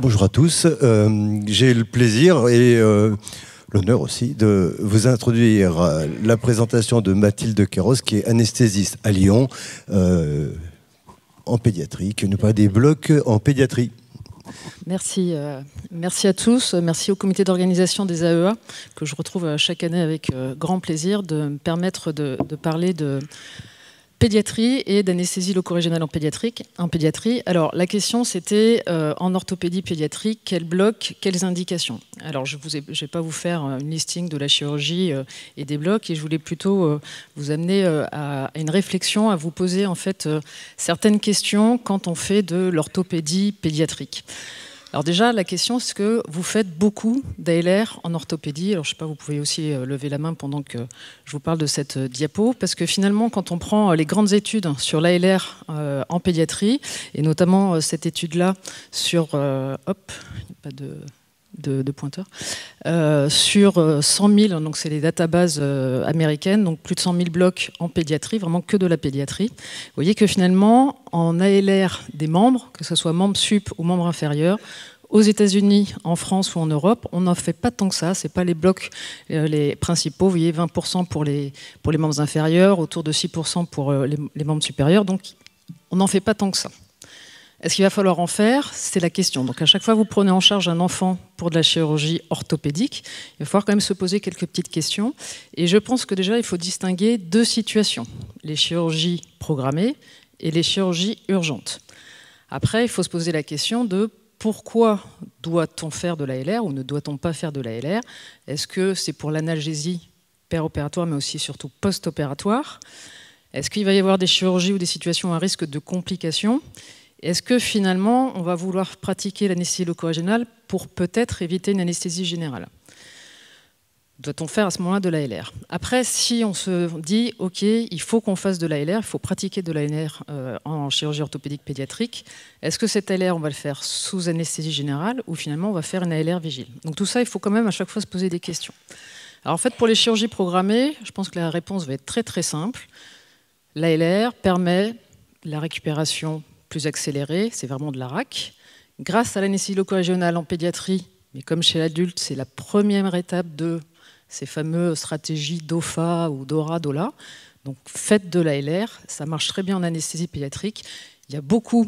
Bonjour à tous. J'ai le plaisir et l'honneur aussi de vous introduire à la présentation de Mathilde Queiroz, qui est anesthésiste à Lyon, en pédiatrie, qui nous parle des blocs en pédiatrie. Merci, merci à tous, merci au comité d'organisation des AEA, que je retrouve chaque année avec grand plaisir, de me permettre de parler de pédiatrie et d'anesthésie loco-régionale en pédiatrie. Alors, la question, c'était en orthopédie pédiatrique, quel bloc, quelles indications? Alors, je ne vais pas vous faire une listing de la chirurgie et des blocs, et je voulais plutôt vous amener à une réflexion, à vous poser en fait certaines questions quand on fait de l'orthopédie pédiatrique. Alors déjà, la question, c'est que vous faites beaucoup d'ALR en orthopédie. Alors je ne sais pas, vous pouvez aussi lever la main pendant que je vous parle de cette diapo, parce que finalement, quand on prend les grandes études sur l'ALR en pédiatrie, et notamment cette étude-là sur... hop, pas de pointeur, sur 100 000, donc c'est les databases américaines, donc plus de 100 000 blocs en pédiatrie, vraiment que de la pédiatrie. Vous voyez que finalement, en ALR des membres, que ce soit membres sup ou membres inférieurs, aux États-Unis, en France ou en Europe, on n'en fait pas tant que ça. Ce n'est pas les blocs les principaux. Vous voyez, 20% pour les membres inférieurs, autour de 6% pour les membres supérieurs. Donc, on n'en fait pas tant que ça. Est-ce qu'il va falloir en faire? C'est la question. Donc à chaque fois que vous prenez en charge un enfant pour de la chirurgie orthopédique, il va falloir quand même se poser quelques petites questions. Et je pense que déjà, il faut distinguer deux situations. Les chirurgies programmées et les chirurgies urgentes. Après, il faut se poser la question de pourquoi doit-on faire de l'ALR ou ne doit-on pas faire de l'ALR? Est-ce que c'est pour l'analgésie péropératoire, mais aussi surtout post-opératoire? Est-ce qu'il va y avoir des chirurgies ou des situations à risque de complications? Est-ce que finalement, on va vouloir pratiquer l'anesthésie loco-régionale pour peut-être éviter une anesthésie générale? Doit-on faire à ce moment-là de l'ALR? Après, si on se dit, OK, il faut qu'on fasse de l'ALR, il faut pratiquer de l'ALR en chirurgie orthopédique pédiatrique, est-ce que cette ALR, on va le faire sous anesthésie générale ou finalement on va faire une ALR vigile? Donc tout ça, il faut quand même à chaque fois se poser des questions. Alors en fait, pour les chirurgies programmées, je pense que la réponse va être très très simple. L'ALR permet la récupération plus accélérée, c'est vraiment de la RAC. Grâce à l'anesthésie loco-régionale en pédiatrie, mais comme chez l'adulte, c'est la première étape de ces fameuses stratégies DOFA ou DORA, DOLA. Donc faites de l'ALR, ça marche très bien en anesthésie pédiatrique. Il y a beaucoup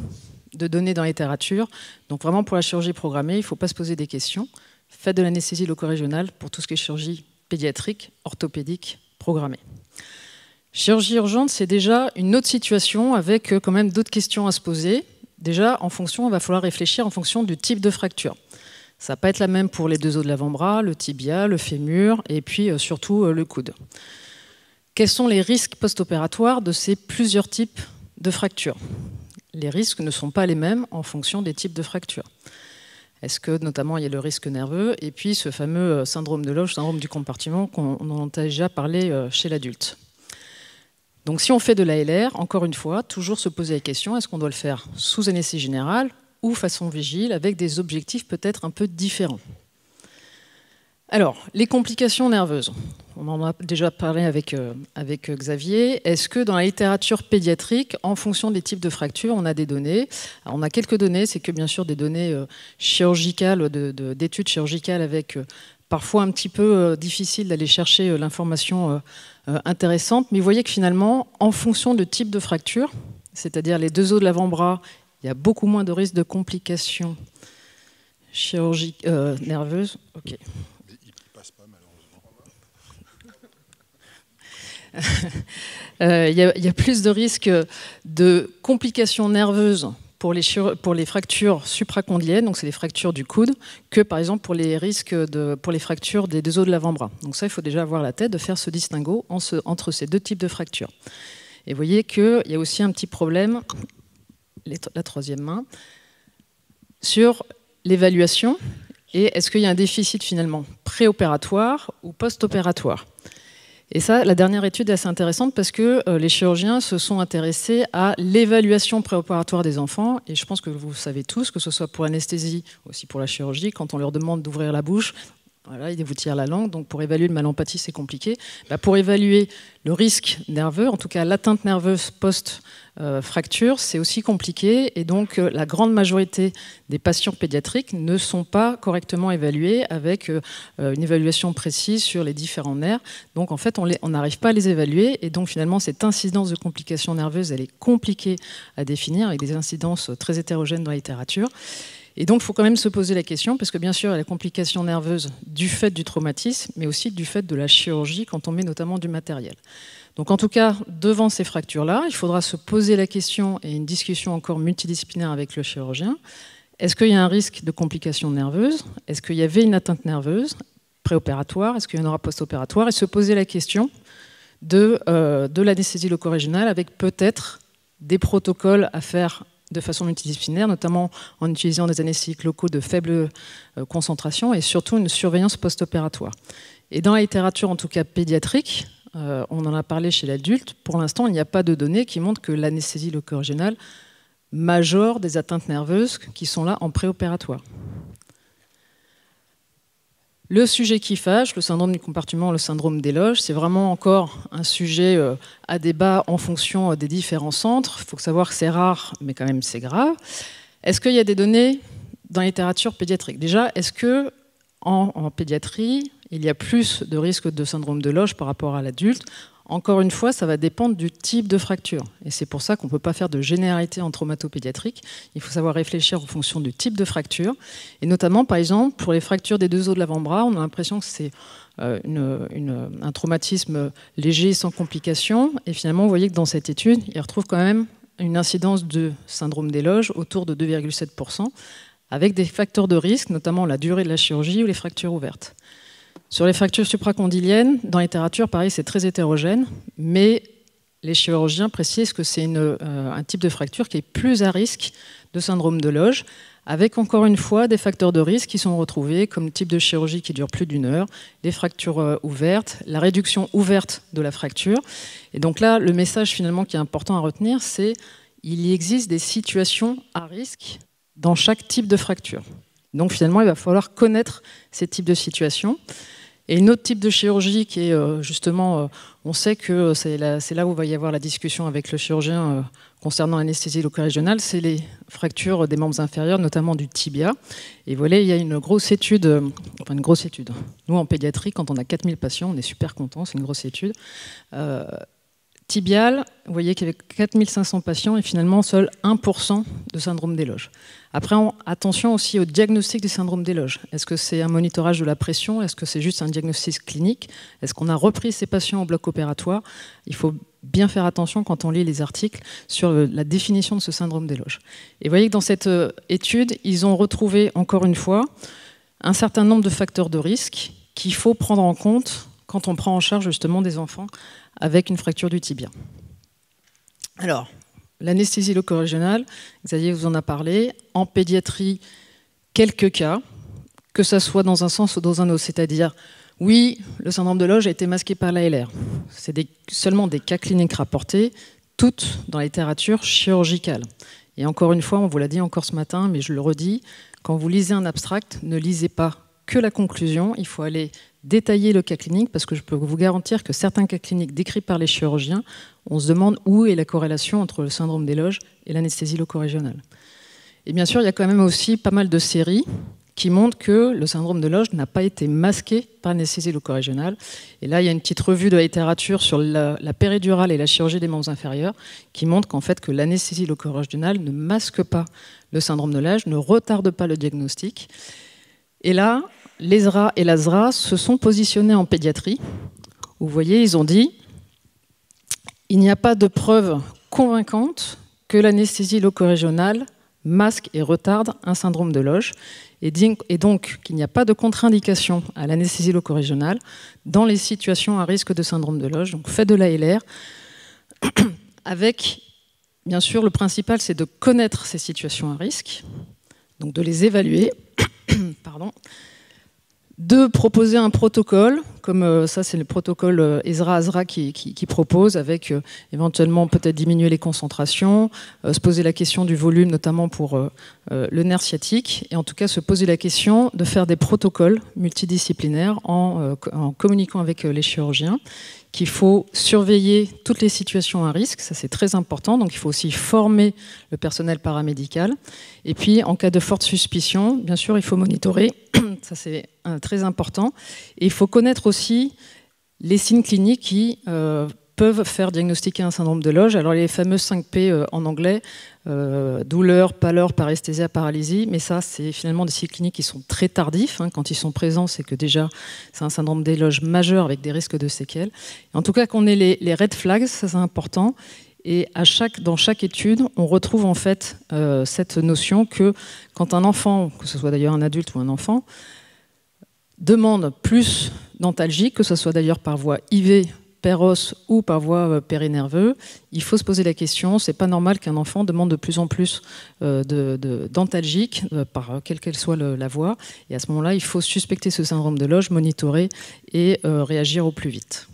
de données dans la littérature. Donc vraiment pour la chirurgie programmée, il ne faut pas se poser des questions. Faites de l'anesthésie loco-régionale pour tout ce qui est chirurgie pédiatrique, orthopédique, programmée. Chirurgie urgente, c'est déjà une autre situation avec quand même d'autres questions à se poser. Déjà, en fonction, il va falloir réfléchir en fonction du type de fracture. Ça ne va pas être la même pour les deux os de l'avant-bras, le tibia, le fémur et puis surtout le coude. Quels sont les risques post-opératoires de ces plusieurs types de fractures? Les risques ne sont pas les mêmes en fonction des types de fractures. Est-ce que notamment il y a le risque nerveux et puis ce fameux syndrome de Loge, syndrome du compartiment qu'on en a déjà parlé chez l'adulte? Donc si on fait de l'ALR, encore une fois, toujours se poser la question, est-ce qu'on doit le faire sous anesthésie générale ou façon vigile, avec des objectifs peut-être un peu différents? Alors, les complications nerveuses. On en a déjà parlé avec Xavier. Est-ce que dans la littérature pédiatrique, en fonction des types de fractures, on a des données? Alors, on a quelques données, c'est que bien sûr des données chirurgicales, d'études chirurgicales avec... parfois un petit peu difficile d'aller chercher l'information intéressante, mais vous voyez que finalement, en fonction de type de fracture, c'est-à-dire les deux os de l'avant-bras, il y a beaucoup moins de risques de complications chirurgicales nerveuses. Ok. Il passe pas malheureusement. Il y a plus de risques de complications nerveuses pour les fractures supracondyliennes, donc c'est les fractures du coude, que par exemple pour les fractures des deux os de l'avant-bras. Donc ça, il faut déjà avoir la tête de faire ce distinguo entre ces deux types de fractures. Et vous voyez qu'il y a aussi un petit problème, la troisième main, sur l'évaluation et est-ce qu'il y a un déficit finalement préopératoire ou post-opératoire. Et ça, la dernière étude est assez intéressante parce que les chirurgiens se sont intéressés à l'évaluation préopératoire des enfants. Et je pense que vous savez tous, que ce soit pour l'anesthésie, aussi pour la chirurgie, quand on leur demande d'ouvrir la bouche, Voilà, il vous tire la langue, donc pour évaluer le mal-empathie, c'est compliqué. Pour évaluer le risque nerveux, en tout cas l'atteinte nerveuse post-fracture, c'est aussi compliqué. Et donc la grande majorité des patients pédiatriques ne sont pas correctement évalués avec une évaluation précise sur les différents nerfs. Donc en fait, on n'arrive pas à les évaluer. Et donc finalement, cette incidence de complications nerveuses, elle est compliquée à définir avec des incidences très hétérogènes dans la littérature. Et donc, il faut quand même se poser la question, parce que bien sûr, il y a la complication nerveuse du fait du traumatisme, mais aussi du fait de la chirurgie, quand on met notamment du matériel. Donc, en tout cas, devant ces fractures-là, il faudra se poser la question, et une discussion encore multidisciplinaire avec le chirurgien, est-ce qu'il y a un risque de complication nerveuse? Est-ce qu'il y avait une atteinte nerveuse préopératoire? Est-ce qu'il y en aura post-opératoire? Et se poser la question de l'anesthésie loco-régionale, avec peut-être des protocoles à faire de façon multidisciplinaire, notamment en utilisant des anesthésiques locaux de faible concentration et surtout une surveillance post-opératoire. Et dans la littérature, en tout cas pédiatrique, on en a parlé chez l'adulte, pour l'instant, il n'y a pas de données qui montrent que l'anesthésie loco-régionale majore des atteintes nerveuses qui sont là en préopératoire. Le sujet qui fâche, le syndrome du compartiment, le syndrome des loges, c'est vraiment encore un sujet à débat en fonction des différents centres. Il faut savoir que c'est rare, mais quand même c'est grave. Est-ce qu'il y a des données dans la littérature pédiatrique? Déjà, est-ce qu'en pédiatrie, il y a plus de risques de syndrome de loge par rapport à l'adulte? Encore une fois, ça va dépendre du type de fracture. Et c'est pour ça qu'on ne peut pas faire de généralité en traumato-pédiatrique. Il faut savoir réfléchir en fonction du type de fracture. Et notamment, par exemple, pour les fractures des deux os de l'avant-bras, on a l'impression que c'est un traumatisme léger, sans complications. Et finalement, vous voyez que dans cette étude, il retrouve quand même une incidence de syndrome des loges autour de 2,7%, avec des facteurs de risque, notamment la durée de la chirurgie ou les fractures ouvertes. Sur les fractures supracondyliennes, dans la littérature, pareil, c'est très hétérogène, mais les chirurgiens précisent que c'est un type de fracture qui est plus à risque de syndrome de loge, avec encore une fois des facteurs de risque qui sont retrouvés, comme le type de chirurgie qui dure plus d'1 heure, les fractures ouvertes, la réduction ouverte de la fracture. Et donc là, le message finalement qui est important à retenir, c'est qu'il existe des situations à risque dans chaque type de fracture. Donc finalement, il va falloir connaître ces types de situations. Et une autre type de chirurgie qui est justement, on sait que c'est là où va y avoir la discussion avec le chirurgien concernant l'anesthésie loco-régionale, c'est les fractures des membres inférieurs, notamment du tibia. Et vous voyez, il y a une grosse étude. Nous, en pédiatrie, quand on a 4000 patients, on est super contents, c'est une grosse étude. Tibial, vous voyez qu'il y avait 4500 patients et finalement seul 1% de syndrome des loges. Après, attention aussi au diagnostic du syndrome des loges. Est-ce que c'est un monitorage de la pression? Est-ce que c'est juste un diagnostic clinique? Est-ce qu'on a repris ces patients au bloc opératoire? Il faut bien faire attention quand on lit les articles sur la définition de ce syndrome des loges. Et vous voyez que dans cette étude, ils ont retrouvé encore une fois un certain nombre de facteurs de risque qu'il faut prendre en compte quand on prend en charge justement des enfants avec une fracture du tibia. Alors, l'anesthésie loco-régionale, Xavier vous en a parlé, en pédiatrie, quelques cas, que ça soit dans un sens ou dans un autre, c'est-à-dire, oui, le syndrome de loge a été masqué par l'ALR. C'est seulement des cas cliniques rapportés, toutes dans la littérature chirurgicale. Et encore une fois, on vous l'a dit encore ce matin, mais je le redis, quand vous lisez un abstract, ne lisez pas que la conclusion, il faut aller détailler le cas clinique, parce que je peux vous garantir que certains cas cliniques décrits par les chirurgiens, on se demande où est la corrélation entre le syndrome des loges et l'anesthésie loco-régionale. Et bien sûr, il y a quand même aussi pas mal de séries qui montrent que le syndrome de loge n'a pas été masqué par l'anesthésie loco-régionale. Et là, il y a une petite revue de la littérature sur la péridurale et la chirurgie des membres inférieurs qui montre qu'en fait, que l'anesthésie loco-régionale ne masque pas le syndrome de loge, ne retarde pas le diagnostic. Et là, l'ESRA et l'ASRA se sont positionnés en pédiatrie. Vous voyez, ils ont dit « Il n'y a pas de preuve convaincante que l'anesthésie loco-régionale masque et retarde un syndrome de loge, et donc qu'il n'y a pas de contre-indication à l'anesthésie loco-régionale dans les situations à risque de syndrome de loge. Donc faites de l'ALR avec, bien sûr, le principal, c'est de connaître ces situations à risque, donc de les évaluer, pardon, De proposer un protocole, comme ça c'est le protocole Ezra-Azra qui propose, avec éventuellement peut-être diminuer les concentrations, se poser la question du volume, notamment pour le nerf sciatique, et en tout cas se poser la question de faire des protocoles multidisciplinaires en communiquant avec les chirurgiens, qu'il faut surveiller toutes les situations à risque, ça c'est très important, donc il faut aussi former le personnel paramédical. Et puis en cas de forte suspicion, bien sûr il faut monitorer, ça c'est très important. Et il faut connaître aussi les signes cliniques qui peuvent faire diagnostiquer un syndrome de Loge. Alors les fameux 5P en anglais, douleur, pâleur, paresthésia, paralysie, mais ça c'est finalement des signes cliniques qui sont très tardifs. Quand ils sont présents, c'est que déjà c'est un syndrome des Loges majeur avec des risques de séquelles. Et en tout cas qu'on ait les red flags, ça c'est important. Et dans chaque étude, on retrouve en fait cette notion que quand un enfant, que ce soit d'ailleurs un adulte ou un enfant, demande plus d'antalgie, que ce soit d'ailleurs par voie IV, péros ou par voie périnerveuse, il faut se poser la question, c'est pas normal qu'un enfant demande de plus en plus d'antalgiques, par quelle qu'elle soit la voie, et à ce moment-là, il faut suspecter ce syndrome de Loge, monitorer et réagir au plus vite.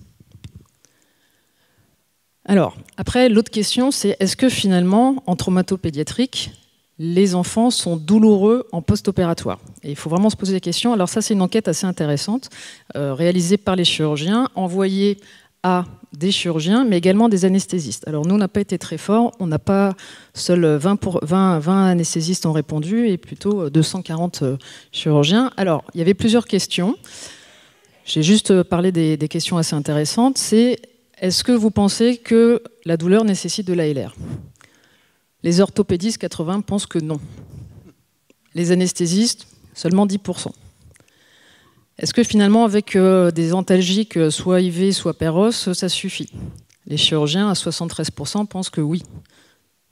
Alors, après, l'autre question, c'est est-ce que finalement, en traumatopédiatrique, les enfants sont douloureux en post-opératoire? Et il faut vraiment se poser la question. Alors ça, c'est une enquête assez intéressante, réalisée par les chirurgiens, envoyée à des chirurgiens, mais également des anesthésistes. Alors nous, on n'a pas été très forts, on n'a pas seuls 20 anesthésistes ont répondu, et plutôt 240 chirurgiens. Alors, il y avait plusieurs questions. J'ai juste parlé des questions assez intéressantes. C'est est-ce que vous pensez que la douleur nécessite de l'ALR? Les orthopédistes, 80, pensent que non. Les anesthésistes, seulement 10%. Est-ce que finalement, avec des antalgiques, soit IV, soit péros, ça suffit? Les chirurgiens, à 73%, pensent que oui.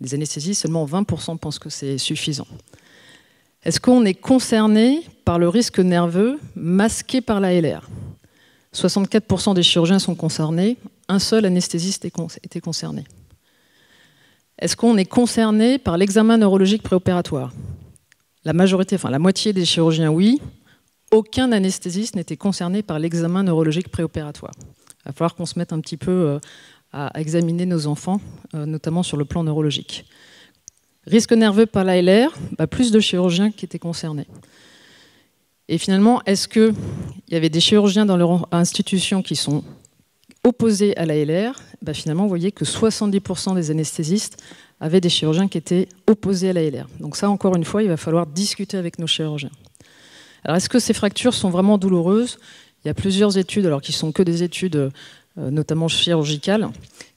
Les anesthésistes, seulement 20% pensent que c'est suffisant. Est-ce qu'on est concerné par le risque nerveux masqué par l'ALR? 64% des chirurgiens sont concernés, un seul anesthésiste était concerné. Est-ce qu'on est concerné par l'examen neurologique préopératoire? La majorité, enfin la moitié des chirurgiens, oui. Aucun anesthésiste n'était concerné par l'examen neurologique préopératoire. Il va falloir qu'on se mette un petit peu à examiner nos enfants, notamment sur le plan neurologique. Risque nerveux par l'ALR, plus de chirurgiens qui étaient concernés. Et finalement, est-ce qu'il y avait des chirurgiens dans leur institution qui sont opposés à l'ALR? Finalement, vous voyez que 70% des anesthésistes avaient des chirurgiens qui étaient opposés à l'ALR. Donc ça, encore une fois, il va falloir discuter avec nos chirurgiens. Alors, est-ce que ces fractures sont vraiment douloureuses? Il y a plusieurs études, alors qui ne sont que des études notamment chirurgicales,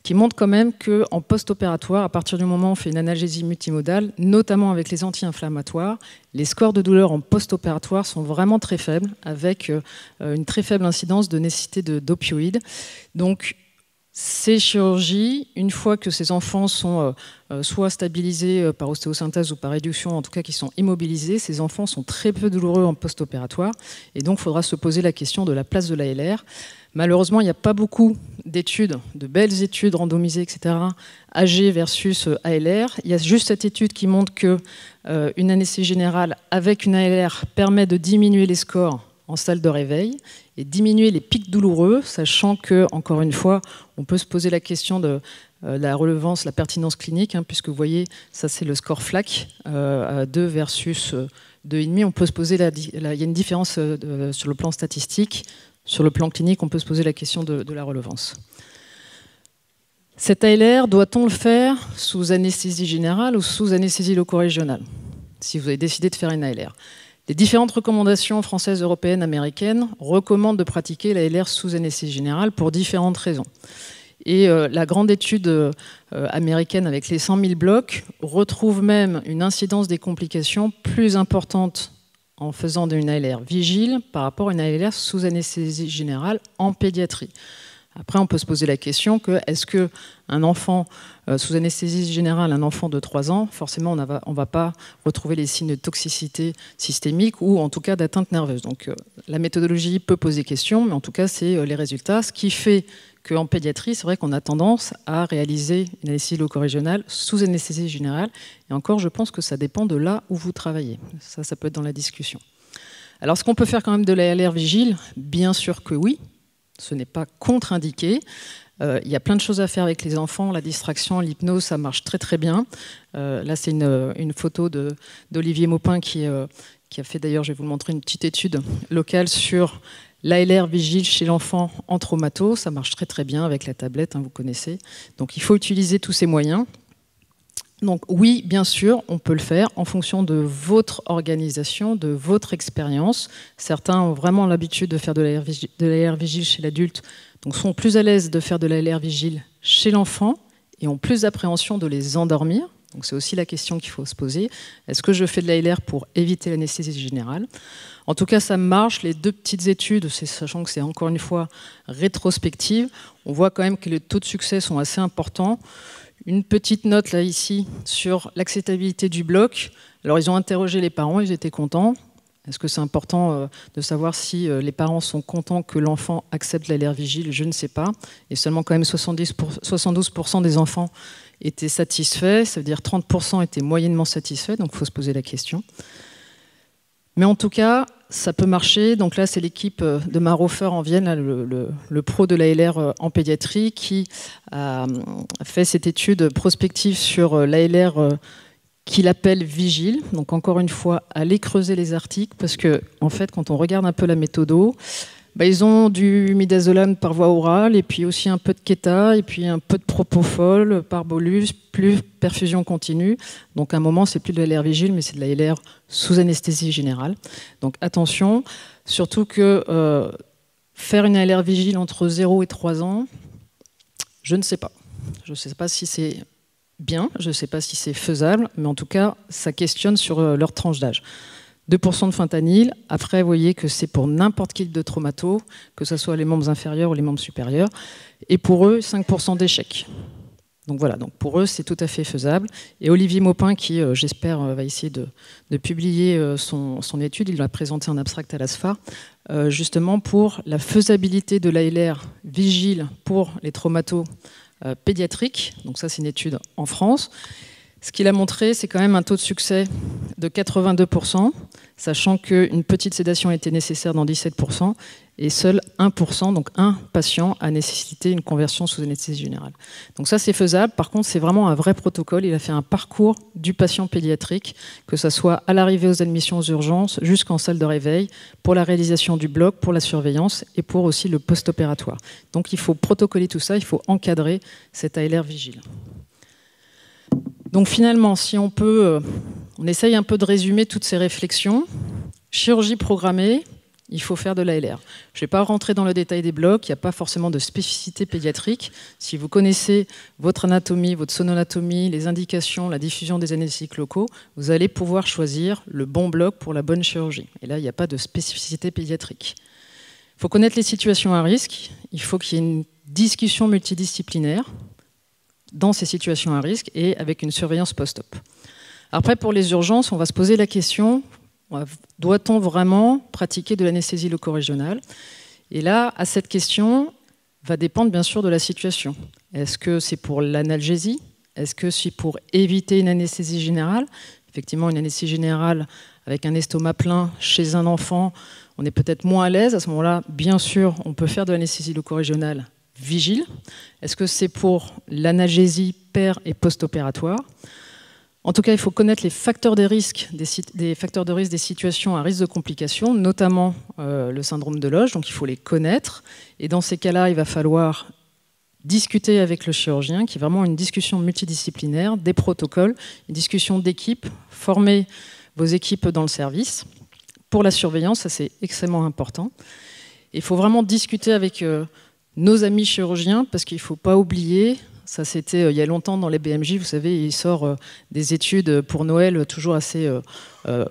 qui montrent quand même qu'en post-opératoire, à partir du moment où on fait une analgésie multimodale, notamment avec les anti-inflammatoires, les scores de douleur en post-opératoire sont vraiment très faibles, avec une très faible incidence de nécessité d'opioïdes. Donc, ces chirurgies, une fois que ces enfants sont soit stabilisés par ostéosynthèse ou par réduction, en tout cas qui sont immobilisés, ces enfants sont très peu douloureux en post-opératoire. Et donc, il faudra se poser la question de la place de l'ALR. Malheureusement, il n'y a pas beaucoup d'études, de belles études randomisées, etc., AG versus ALR. Il y a juste cette étude qui montre qu'une anesthésie générale avec une ALR permet de diminuer les scores en salle de réveil et diminuer les pics douloureux, sachant que, encore une fois, on peut se poser la question de la relevance, la pertinence clinique, puisque vous voyez, ça c'est le score FLAC, 2 versus 2,5. On peut se poser il y a une différence sur le plan statistique. Sur le plan clinique, on peut se poser la question de la relevance. Cet ALR, doit-on le faire sous anesthésie générale ou sous anesthésie loco-régionale, si vous avez décidé de faire une ALR? Les différentes recommandations françaises, européennes, américaines recommandent de pratiquer l'ALR sous anesthésie générale pour différentes raisons. Et la grande étude américaine avec les 100 000 blocs retrouve même une incidence des complications plus importante en faisant une ALR vigile par rapport à une ALR sous anesthésie générale en pédiatrie. Après, on peut se poser la question que est-ce qu'un enfant sous anesthésie générale, un enfant de 3 ans, forcément, on ne va pas retrouver les signes de toxicité systémique ou en tout cas d'atteinte nerveuse. Donc la méthodologie peut poser question, mais en tout cas, c'est les résultats. Ce qui fait qu'en pédiatrie, c'est vrai qu'on a tendance à réaliser une anesthésie loco-régionale sous anesthésie générale. Et encore, je pense que ça dépend de là où vous travaillez. Ça peut être dans la discussion. Alors, est-ce qu'on peut faire quand même de la LR vigile? Bien sûr que oui, ce n'est pas contre-indiqué. Il y a plein de choses à faire avec les enfants, la distraction, l'hypnose, ça marche très très bien. Là, c'est une photo d'Olivier Maupin qui a fait, d'ailleurs, je vais vous montrer une petite étude locale sur l'ALR vigile chez l'enfant en traumato. Ça marche très très bien avec la tablette, hein, vous connaissez. Donc il faut utiliser tous ces moyens. Donc oui, bien sûr, on peut le faire en fonction de votre organisation, de votre expérience. Certains ont vraiment l'habitude de faire de l'ALR vigile chez l'adulte, donc sont plus à l'aise de faire de l'ALR vigile chez l'enfant et ont plus d'appréhension de les endormir. Donc c'est aussi la question qu'il faut se poser. Est-ce que je fais de l'ALR pour éviter l'anesthésie générale? En tout cas, ça marche. Les 2 petites études, sachant que c'est encore une fois rétrospective, on voit quand même que les taux de succès sont assez importants. Une petite note là ici sur l'acceptabilité du bloc. Alors ils ont interrogé les parents, ils étaient contents. Est-ce que c'est important de savoir si les parents sont contents que l'enfant accepte l'ALR vigile? Je ne sais pas. Et seulement quand même 72% des enfants étaient satisfaits. Ça veut dire 30% étaient moyennement satisfaits. Donc il faut se poser la question. Mais en tout cas, ça peut marcher. Donc là, c'est l'équipe de Marhofer en Vienne, là, le pro de l'ALR en pédiatrie, qui a fait cette étude prospective sur l'ALR qu'il appelle vigile. Donc encore une fois, allez creuser les articles, parce que en fait, quand on regarde un peu la méthodo, ils ont du midazolam par voie orale, et puis aussi un peu de Keta, et puis un peu de propofol par bolus, plus perfusion continue. Donc à un moment, c'est plus de l'ALR vigile, mais c'est de l'ALR sous anesthésie générale. Donc attention, surtout que faire une ALR vigile entre 0 et 3 ans, je ne sais pas. Je ne sais pas si c'est bien, je ne sais pas si c'est faisable, mais en tout cas, ça questionne sur leur tranche d'âge. 2% de fentanyl. Après, vous voyez que c'est pour n'importe quel type de traumato, que ce soit les membres inférieurs ou les membres supérieurs. Et pour eux, 5% d'échec. Donc voilà, donc pour eux, c'est tout à fait faisable. Et Olivier Maupin, qui, j'espère, va essayer de publier son étude, il l'a présenté en abstract à l'ASFA, justement pour la faisabilité de l'ALR vigile pour les traumatos pédiatriques. Donc ça, c'est une étude en France. Ce qu'il a montré, c'est quand même un taux de succès de 82%, sachant qu'une petite sédation était nécessaire dans 17%, et seul 1%, donc un patient, a nécessité une conversion sous anesthésie générale. Donc ça, c'est faisable. Par contre, c'est vraiment un vrai protocole. Il a fait un parcours du patient pédiatrique, que ce soit à l'arrivée aux admissions aux urgences, jusqu'en salle de réveil, pour la réalisation du bloc, pour la surveillance, et pour aussi le post-opératoire. Donc il faut protocoler tout ça, il faut encadrer cette ALR vigile. Donc finalement, si on peut, on essaye un peu de résumer toutes ces réflexions. Chirurgie programmée, il faut faire de l'ALR. Je ne vais pas rentrer dans le détail des blocs, il n'y a pas forcément de spécificité pédiatrique. Si vous connaissez votre anatomie, votre sonoanatomie, les indications, la diffusion des anesthésiques locaux, vous allez pouvoir choisir le bon bloc pour la bonne chirurgie. Et là, il n'y a pas de spécificité pédiatrique. Il faut connaître les situations à risque, il faut qu'il y ait une discussion multidisciplinaire dans ces situations à risque et avec une surveillance post-op. Après, pour les urgences, on va se poser la question, doit-on vraiment pratiquer de l'anesthésie loco-régionale? Et là, à cette question, va dépendre bien sûr de la situation. Est-ce que c'est pour l'analgésie? Est-ce que c'est pour éviter une anesthésie générale? Effectivement, une anesthésie générale avec un estomac plein chez un enfant, on est peut-être moins à l'aise. À ce moment-là, bien sûr, on peut faire de l'anesthésie loco-régionale vigile. Est-ce que c'est pour l'analgésie per- et post-opératoire? En tout cas, il faut connaître les facteurs de risque des situations à risque de complications, notamment le syndrome de Loge, donc il faut les connaître. Et dans ces cas-là, il va falloir discuter avec le chirurgien, qui est vraiment une discussion multidisciplinaire, des protocoles, une discussion d'équipe, former vos équipes dans le service. Pour la surveillance, ça c'est extrêmement important. Il faut vraiment discuter avec nos amis chirurgiens, parce qu'il ne faut pas oublier, ça c'était il y a longtemps dans les BMJ, vous savez, il sort des études pour Noël toujours assez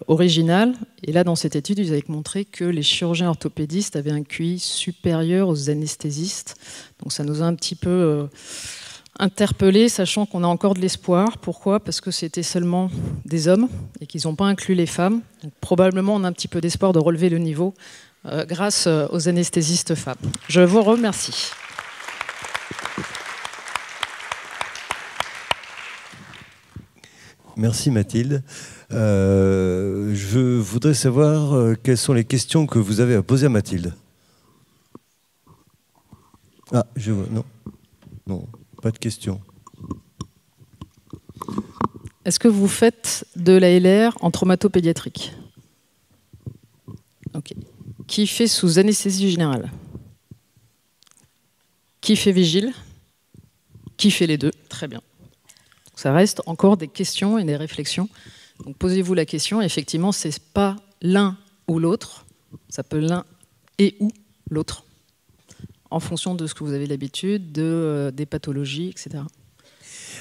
originales. Et là, dans cette étude, ils avaient montré que les chirurgiens orthopédistes avaient un QI supérieur aux anesthésistes. Donc ça nous a un petit peu interpellés, sachant qu'on a encore de l'espoir. Pourquoi? Parce que c'était seulement des hommes et qu'ils n'ont pas inclus les femmes. Donc, probablement, on a un petit peu d'espoir de relever le niveau grâce aux anesthésistes femmes. Je vous remercie. Merci Mathilde. Je voudrais savoir quelles sont les questions que vous avez à poser à Mathilde. Ah, je vois, non. Non, pas de questions. Est-ce que vous faites de l'ALR en traumatopédiatrique? Ok. Qui fait sous anesthésie générale? Qui fait vigile? Qui fait les deux? Très bien. Ça reste encore des questions et des réflexions. Donc posez-vous la question. Effectivement, ce n'est pas l'un ou l'autre. Ça peut l'un et ou l'autre, en fonction de ce que vous avez l'habitude, des pathologies, etc.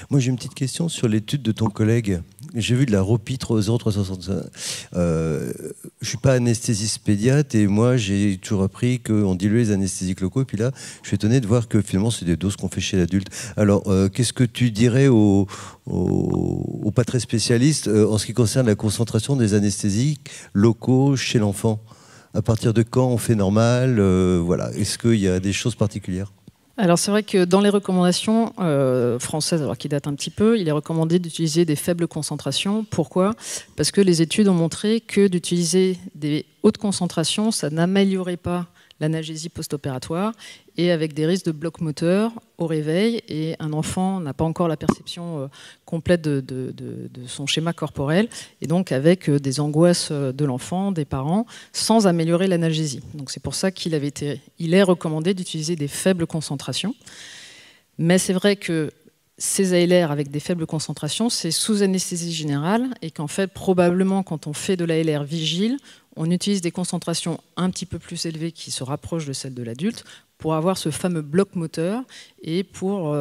Moi, j'ai une petite question sur l'étude de ton collègue. J'ai vu de la ROPI 0365. Je ne suis pas anesthésiste pédiatre et moi, j'ai toujours appris qu'on diluait les anesthésiques locaux. Et puis là, je suis étonné de voir que finalement, c'est des doses qu'on fait chez l'adulte. Alors, qu'est-ce que tu dirais aux pas très spécialistes en ce qui concerne la concentration des anesthésiques locaux chez l'enfant? À partir de quand on fait normal? Voilà. Est-ce qu'il y a des choses particulières? Alors c'est vrai que dans les recommandations françaises, alors qui datent un petit peu, il est recommandé d'utiliser des faibles concentrations. Pourquoi? Parce que les études ont montré que d'utiliser des hautes concentrations, ça n'améliorait pas l'analgésie post-opératoire et avec des risques de bloc moteur au réveil. Et un enfant n'a pas encore la perception complète de son schéma corporel et donc avec des angoisses de l'enfant, des parents, sans améliorer l'analgésie. Donc c'est pour ça qu'il est recommandé d'utiliser des faibles concentrations. Mais c'est vrai que ces ALR avec des faibles concentrations, c'est sous anesthésie générale et qu'en fait, probablement, quand on fait de l'ALR vigile, on utilise des concentrations un petit peu plus élevées qui se rapprochent de celles de l'adulte pour avoir ce fameux bloc moteur et pour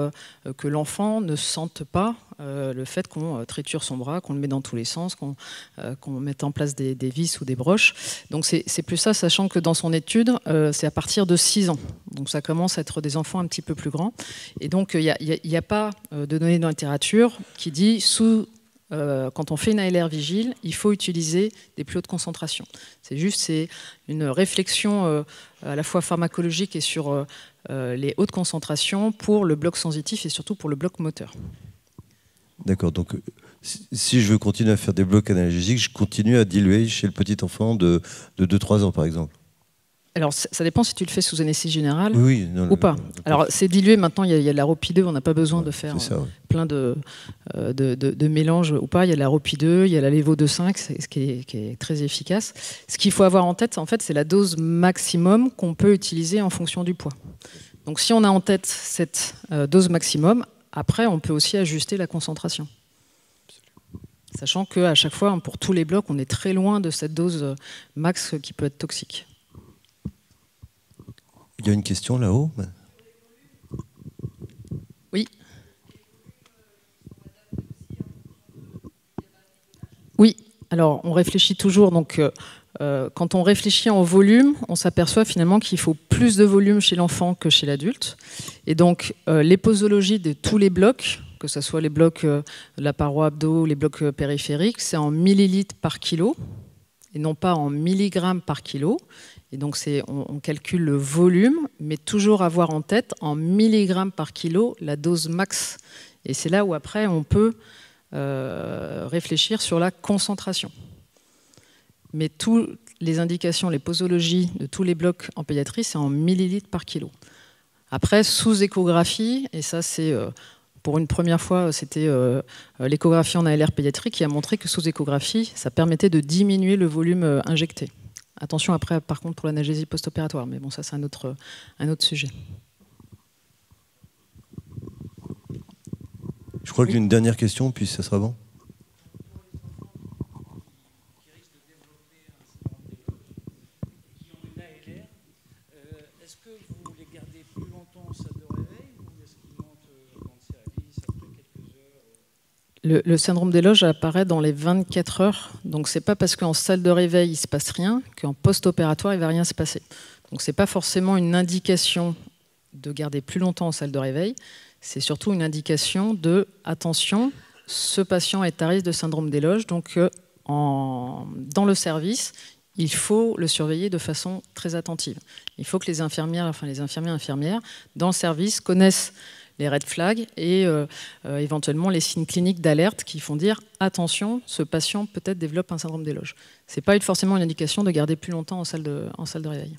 que l'enfant ne sente pas le fait qu'on triture son bras, qu'on le met dans tous les sens, qu'on mette en place des vis ou des broches. Donc c'est plus ça, sachant que dans son étude, c'est à partir de 6 ans. Donc ça commence à être des enfants un petit peu plus grands. Et donc il n'y a pas de données dans la littérature qui dit quand on fait une ALR vigile, il faut utiliser des plus hautes concentrations. C'est une réflexion à la fois pharmacologique et sur les hautes concentrations pour le bloc sensitif et surtout pour le bloc moteur. D'accord, donc si je veux continuer à faire des blocs analgésiques, je continue à diluer chez le petit enfant de 2-3 ans par exemple. Alors, ça dépend si tu le fais sous anesthésie générale ou pas. Alors, c'est dilué. Maintenant, il y a de la ROPI 2. On n'a pas besoin de faire plein de mélanges ou pas. Il y a de la ROPI 2, il y a la Levo 2,5, ce qui est très efficace. Ce qu'il faut avoir en tête, en fait, c'est la dose maximum qu'on peut utiliser en fonction du poids. Donc, si on a en tête cette dose maximum, après, on peut aussi ajuster la concentration. Sachant qu'à chaque fois, pour tous les blocs, on est très loin de cette dose max qui peut être toxique. Il y a une question là-haut. Oui. Oui, alors on réfléchit toujours. Donc, quand on réfléchit en volume, on s'aperçoit finalement qu'il faut plus de volume chez l'enfant que chez l'adulte. Et donc, les posologies de tous les blocs, que ce soit les blocs de la paroi abdo, les blocs périphériques, c'est en millilitres par kilo et non pas en milligrammes par kilo. Et donc, on calcule le volume, mais toujours avoir en tête en milligrammes par kilo la dose max. Et c'est là où après, on peut réfléchir sur la concentration. Mais toutes les indications, les posologies de tous les blocs en pédiatrie, c'est en millilitres par kilo. Après, sous échographie, et ça c'est pour une première fois, c'était l'échographie en ALR pédiatrique qui a montré que sous échographie, ça permettait de diminuer le volume injecté. Attention après, par contre, pour l'analgésie post-opératoire, mais bon, ça c'est un autre sujet. Je crois qu'il y a une dernière question, puis ça sera bon. Est-ce que vous les gardez plus longtemps en salle de réveil ou est-ce qu'ils montent dans le service après quelques heures? Le syndrome des loges apparaît dans les 24 heures. Donc, ce n'est pas parce qu'en salle de réveil, il ne se passe rien qu'en post-opératoire, il ne va rien se passer. Donc, ce n'est pas forcément une indication de garder plus longtemps en salle de réveil. C'est surtout une indication de « attention, ce patient est à risque de syndrome des loges, donc dans le service, il faut le surveiller de façon très attentive. Il faut que les infirmières, dans le service, connaissent les red flags et éventuellement les signes cliniques d'alerte qui font dire attention, ce patient peut-être développe un syndrome d'éloge. Ce n'est pas forcément une indication de garder plus longtemps en salle de réveil.